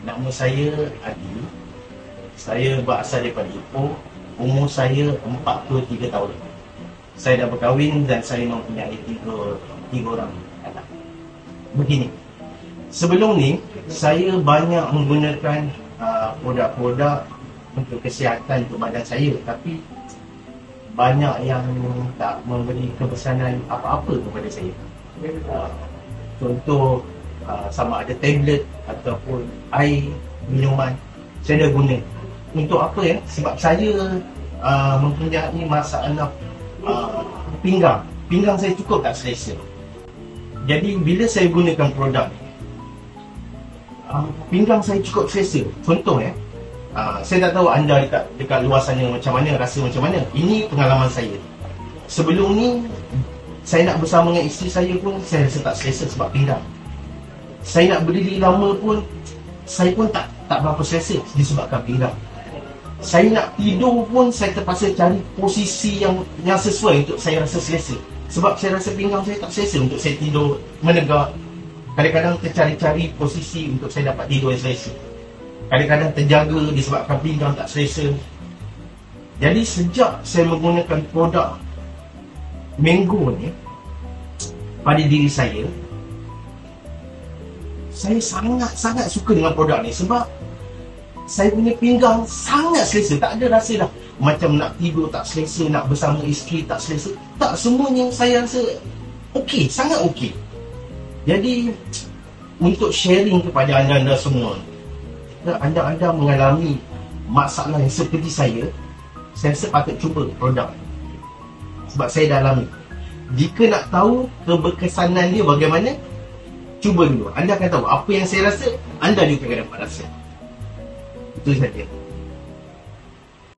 Nama saya Adi. Saya berasal daripada Ipoh. Umur saya 43 tahun. Saya dah berkahwin dan saya mempunyai tiga orang anak. Begini, sebelum ni saya banyak menggunakan produk-produk untuk kesihatan untuk badan saya, tapi banyak yang tak memberi kepesanan apa-apa kepada saya. Contoh sama ada tablet ataupun air, minuman, saya dah guna. Untuk apa ya? Sebab saya mempunyai masalah pinggang. Pinggang saya cukup tak selesa. Jadi bila saya gunakan produk ni, pinggang saya cukup selesa. Contoh ya, saya tak tahu anda dekat luar sana macam mana, rasa macam mana. Ini pengalaman saya. Sebelum ni saya nak bersama dengan isteri saya pun saya rasa tak selesa sebab pinggang. Saya nak berdiri lama pun saya pun tak berapa selesa disebabkan pinggang. Saya nak tidur pun saya terpaksa cari posisi yang sesuai untuk saya rasa selesa. Sebab saya rasa pinggang saya tak selesa untuk saya tidur menegak. Kadang-kadang tercari-cari posisi untuk saya dapat tidur yang selesa. Kadang-kadang terjaga disebabkan pinggang tak selesa. Jadi sejak saya menggunakan produk Mango ni pada diri saya sangat-sangat suka dengan produk ni. Sebab saya punya pinggang sangat selesa. Tak ada rasa dah macam nak tidur tak selesa, nak bersama isteri tak selesa. Tak, semuanya saya rasa okey, sangat okey. Jadi untuk sharing kepada anda-anda semua, anda mengalami masalah yang seperti saya rasa patut cuba produk. Sebab saya dah alami. Jika nak tahu keberkesanan dia bagaimana, cuba dulu. Anda akan tahu apa yang saya rasa, anda juga akan dapat rasa. Itu saja.